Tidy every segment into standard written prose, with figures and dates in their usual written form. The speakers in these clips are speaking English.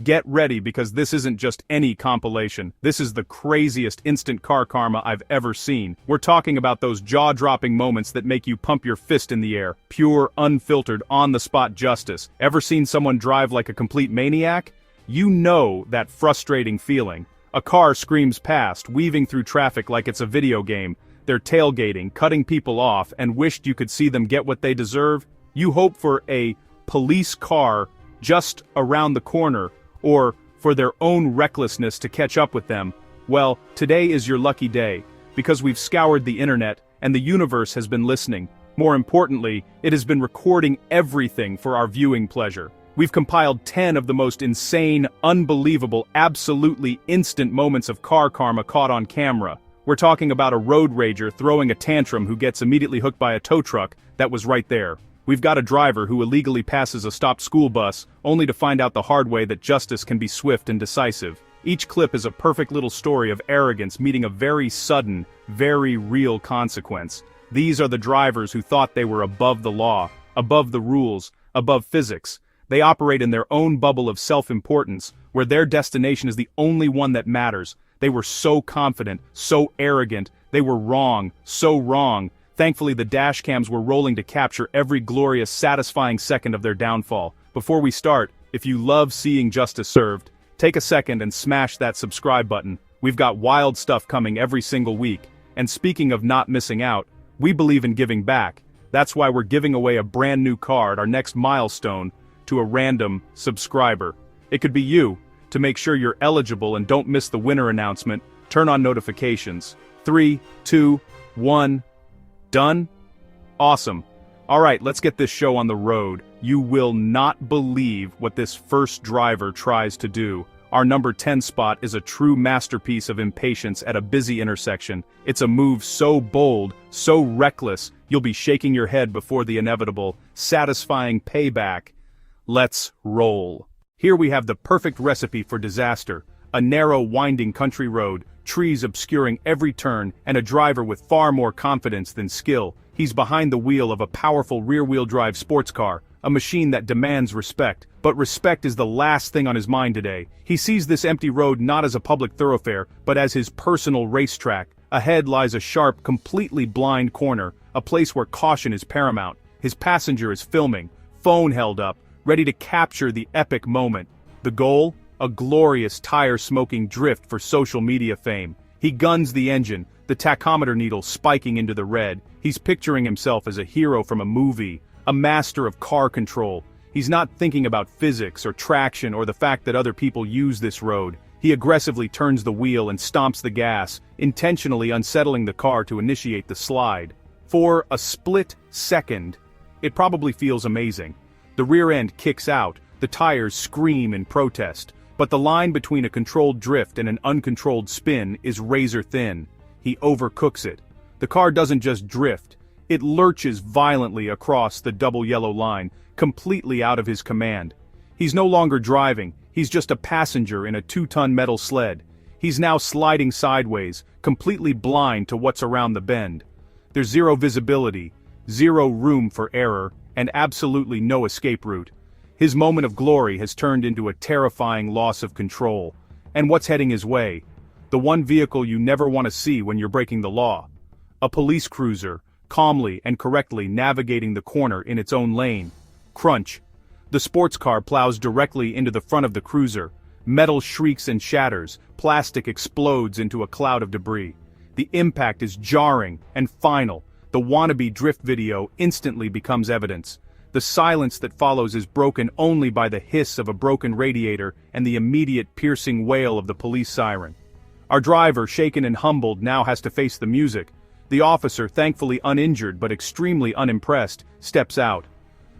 Get ready because this isn't just any compilation. This is the craziest instant car karma I've ever seen. We're talking about those jaw-dropping moments that make you pump your fist in the air. Pure, unfiltered, on-the-spot justice. Ever seen someone drive like a complete maniac? You know that frustrating feeling. A car screams past, weaving through traffic like it's a video game. They're tailgating, cutting people off, and wished you could see them get what they deserve. You hope for a police car just around the corner, or for their own recklessness to catch up with them. Well, today is your lucky day, because we've scoured the internet, and the universe has been listening. More importantly, it has been recording everything for our viewing pleasure. We've compiled 10 of the most insane, unbelievable, absolutely instant moments of car karma caught on camera. We're talking about a road rager throwing a tantrum who gets immediately hooked by a tow truck that was right there. We've got a driver who illegally passes a stopped school bus, only to find out the hard way that justice can be swift and decisive. Each clip is a perfect little story of arrogance meeting a very sudden, very real consequence. These are the drivers who thought they were above the law, above the rules, above physics. They operate in their own bubble of self-importance, where their destination is the only one that matters. They were so confident, so arrogant, they were wrong, so wrong. Thankfully the dash cams were rolling to capture every glorious, satisfying second of their downfall. Before we start, if you love seeing justice served, take a second and smash that subscribe button. We've got wild stuff coming every single week. And speaking of not missing out, we believe in giving back. That's why we're giving away a brand new car at our next milestone to a random subscriber. It could be you. To make sure you're eligible and don't miss the winner announcement, turn on notifications. 3, 2, 1... Done? Awesome. Alright, let's get this show on the road. You will not believe what this first driver tries to do. Our number 10 spot is a true masterpiece of impatience at a busy intersection. It's a move so bold, so reckless, you'll be shaking your head before the inevitable, satisfying payback. Let's roll. Here we have the perfect recipe for disaster. A narrow, winding country road, trees obscuring every turn, and a driver with far more confidence than skill. He's behind the wheel of a powerful rear-wheel drive sports car, a machine that demands respect. But respect is the last thing on his mind today. He sees this empty road not as a public thoroughfare, but as his personal racetrack. Ahead lies a sharp, completely blind corner, a place where caution is paramount. His passenger is filming, phone held up, ready to capture the epic moment. The goal? A glorious tire-smoking drift for social media fame. He guns the engine, the tachometer needle spiking into the red. He's picturing himself as a hero from a movie, a master of car control. He's not thinking about physics or traction or the fact that other people use this road. He aggressively turns the wheel and stomps the gas, intentionally unsettling the car to initiate the slide. For a split second, it probably feels amazing. The rear end kicks out, the tires scream in protest. But the line between a controlled drift and an uncontrolled spin is razor thin. He overcooks it. The car doesn't just drift, it lurches violently across the double yellow line, completely out of his command. He's no longer driving, he's just a passenger in a 2-ton metal sled. He's now sliding sideways, completely blind to what's around the bend. There's zero visibility, zero room for error, and absolutely no escape route. His moment of glory has turned into a terrifying loss of control. And what's heading his way? The one vehicle you never want to see when you're breaking the law. A police cruiser, calmly and correctly navigating the corner in its own lane. Crunch. The sports car plows directly into the front of the cruiser. Metal shrieks and shatters, plastic explodes into a cloud of debris. The impact is jarring and final. The wannabe drift video instantly becomes evidence. The silence that follows is broken only by the hiss of a broken radiator and the immediate piercing wail of the police siren. Our driver, shaken and humbled, now has to face the music. The officer, thankfully uninjured but extremely unimpressed, steps out.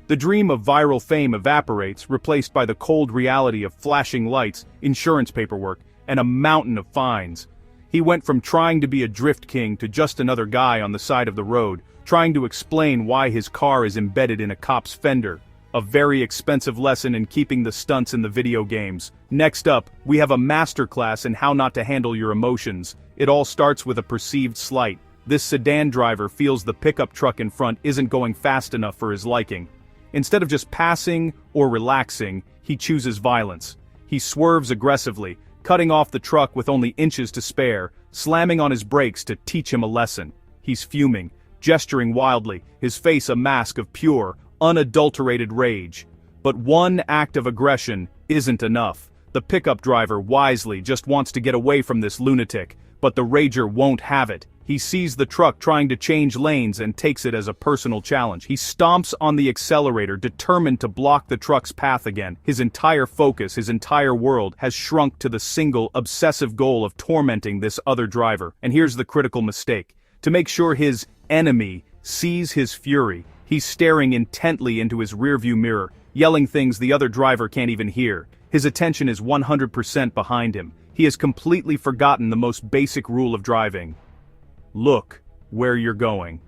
The dream of viral fame evaporates, replaced by the cold reality of flashing lights, insurance paperwork, and a mountain of fines. He went from trying to be a drift king to just another guy on the side of the road, trying to explain why his car is embedded in a cop's fender. A very expensive lesson in keeping the stunts in the video games. Next up, we have a masterclass in how not to handle your emotions. It all starts with a perceived slight. This sedan driver feels the pickup truck in front isn't going fast enough for his liking. Instead of just passing or relaxing, he chooses violence. He swerves aggressively, cutting off the truck with only inches to spare, slamming on his brakes to teach him a lesson. He's fuming, gesturing wildly, his face a mask of pure, unadulterated rage. But one act of aggression isn't enough. The pickup driver wisely just wants to get away from this lunatic, but the rager won't have it. He sees the truck trying to change lanes and takes it as a personal challenge. He stomps on the accelerator, determined to block the truck's path again. His entire focus, his entire world, has shrunk to the single, obsessive goal of tormenting this other driver. And here's the critical mistake. To make sure his enemy sees his fury, he's staring intently into his rearview mirror, yelling things the other driver can't even hear. His attention is 100% behind him. He has completely forgotten the most basic rule of driving. Look where you're going.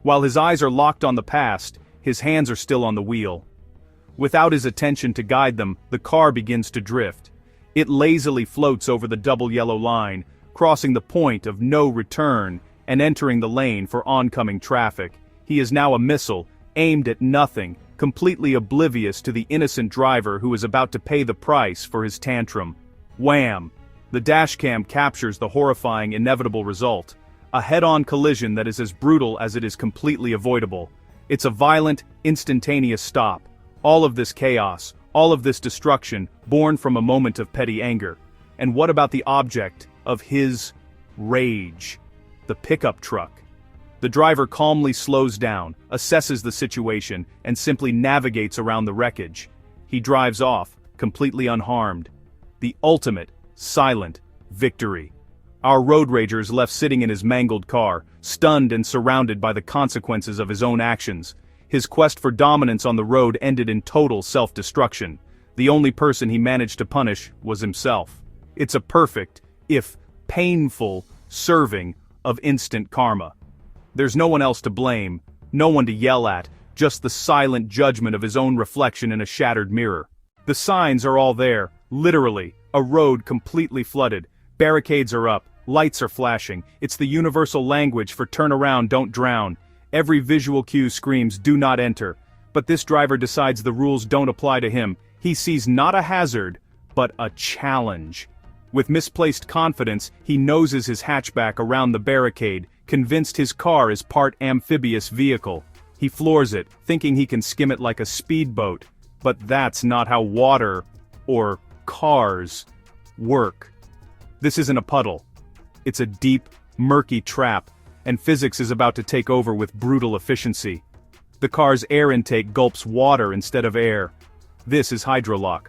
While his eyes are locked on the past, his hands are still on the wheel. Without his attention to guide them, the car begins to drift. It lazily floats over the double yellow line, crossing the point of no return and entering the lane for oncoming traffic. He is now a missile, aimed at nothing, completely oblivious to the innocent driver who is about to pay the price for his tantrum. Wham! The dashcam captures the horrifying, inevitable result. A head-on collision that is as brutal as it is completely avoidable. It's a violent, instantaneous stop. All of this chaos, all of this destruction, born from a moment of petty anger. And what about the object of his rage? The pickup truck. The driver calmly slows down, assesses the situation, and simply navigates around the wreckage. He drives off, completely unharmed. The ultimate, silent victory. Our road rager is left sitting in his mangled car, stunned and surrounded by the consequences of his own actions. His quest for dominance on the road ended in total self-destruction. The only person he managed to punish was himself. It's a perfect, if painful, serving of instant karma. There's no one else to blame, no one to yell at, just the silent judgment of his own reflection in a shattered mirror. The signs are all there, literally, a road completely flooded, barricades are up, lights are flashing. It's the universal language for turn around, don't drown. Every visual cue screams do not enter. But this driver decides the rules don't apply to him. He sees not a hazard, but a challenge. With misplaced confidence, he noses his hatchback around the barricade, convinced his car is part amphibious vehicle. He floors it, thinking he can skim it like a speedboat. But that's not how water, or cars, work. This isn't a puddle. It's a deep, murky trap, and physics is about to take over with brutal efficiency. The car's air intake gulps water instead of air. This is hydrolock.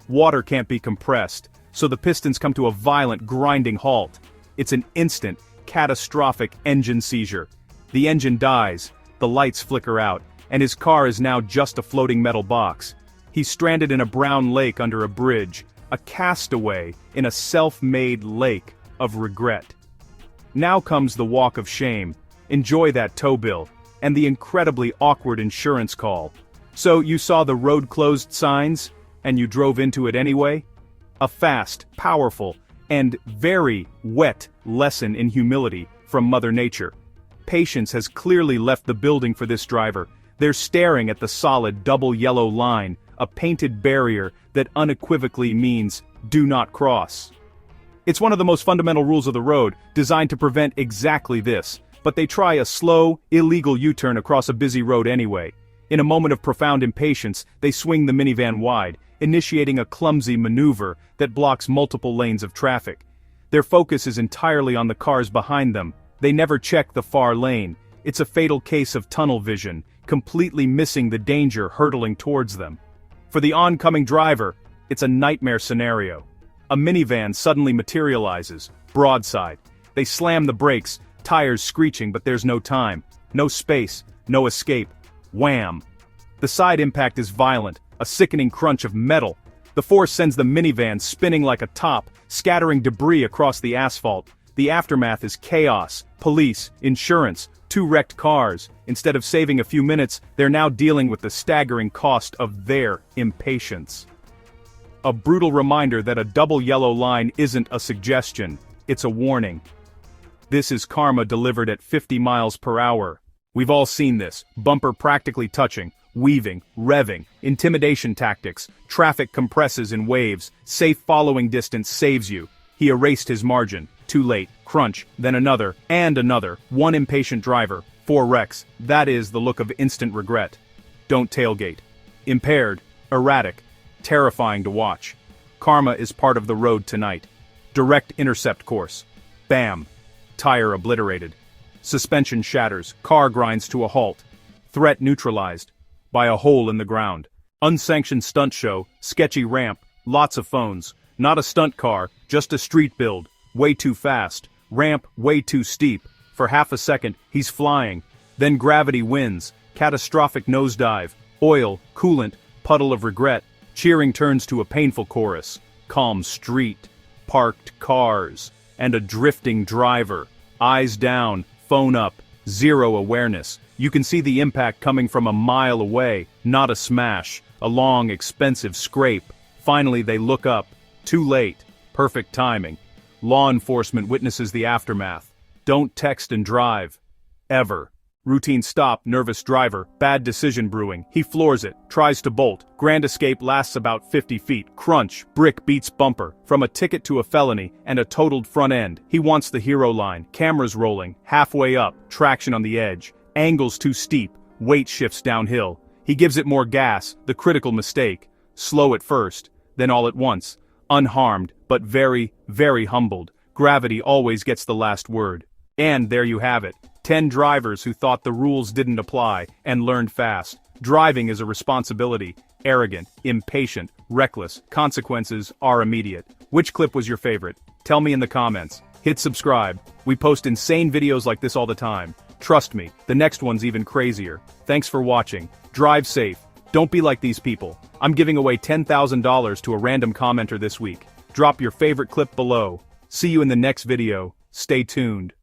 Water can't be compressed, so the pistons come to a violent, grinding halt. It's an instant, catastrophic engine seizure. The engine dies, the lights flicker out, and his car is now just a floating metal box. He's stranded in a brown lake under a bridge, a castaway in a self-made lake of regret. Now comes the walk of shame. Enjoy that tow bill, and the incredibly awkward insurance call. So you saw the road closed signs, and you drove into it anyway? A fast, powerful, and very wet lesson in humility from Mother Nature. Patience has clearly left the building for this driver. They're staring at the solid double yellow line, a painted barrier that unequivocally means, do not cross. It's one of the most fundamental rules of the road, designed to prevent exactly this, but they try a slow, illegal U-turn across a busy road anyway. In a moment of profound impatience, they swing the minivan wide, initiating a clumsy maneuver that blocks multiple lanes of traffic. Their focus is entirely on the cars behind them. They never check the far lane. It's a fatal case of tunnel vision, completely missing the danger hurtling towards them. For the oncoming driver, it's a nightmare scenario. A minivan suddenly materializes, broadside. They slam the brakes, tires screeching, but there's no time. No space, no escape. Wham! The side impact is violent, a sickening crunch of metal. The force sends the minivan spinning like a top, scattering debris across the asphalt. The aftermath is chaos, police, insurance, 2 wrecked cars. Instead of saving a few minutes, they're now dealing with the staggering cost of their impatience. A brutal reminder that a double yellow line isn't a suggestion, it's a warning. This is karma delivered at 50 miles per hour. We've all seen this, bumper practically touching, weaving, revving, intimidation tactics, traffic compresses in waves, safe following distance saves you. He erased his margin. Too late. Crunch, then another, and another. One impatient driver. 4 wrecks. That is the look of instant regret. Don't tailgate. Impaired, erratic, terrifying to watch. Karma is part of the road tonight. Direct intercept course. Bam. Tire obliterated. Suspension shatters. Car grinds to a halt. Threat neutralized. By a hole in the ground. Unsanctioned stunt show. Sketchy ramp. Lots of phones. Not a stunt car, just a street build. Way too fast. Ramp way too steep. For half a second, he's flying. Then gravity wins. Catastrophic nosedive. Oil, coolant, puddle of regret. Cheering turns to a painful chorus. Calm street. Parked cars. And a drifting driver. Eyes down, phone up, zero awareness. You can see the impact coming from a mile away, not a smash. A long, expensive scrape. Finally they look up. Too late. Perfect timing. Law enforcement witnesses the aftermath. Don't text and drive. Ever. Routine stop, nervous driver, bad decision brewing. He floors it, tries to bolt. Grand escape lasts about 50 feet. Crunch, brick beats bumper. From a ticket to a felony, and a totaled front end. He wants the hero line. Cameras rolling, halfway up, traction on the edge. Angles too steep, weight shifts downhill. He gives it more gas, the critical mistake. Slow at first, then all at once. Unharmed, but very, very humbled. Gravity always gets the last word. And there you have it. 10 drivers who thought the rules didn't apply, and learned fast. Driving is a responsibility. Arrogant, impatient, reckless. Consequences are immediate. Which clip was your favorite? Tell me in the comments. Hit subscribe. We post insane videos like this all the time. Trust me, the next one's even crazier. Thanks for watching. Drive safe. Don't be like these people. I'm giving away $10,000 to a random commenter this week. Drop your favorite clip below. See you in the next video. Stay tuned.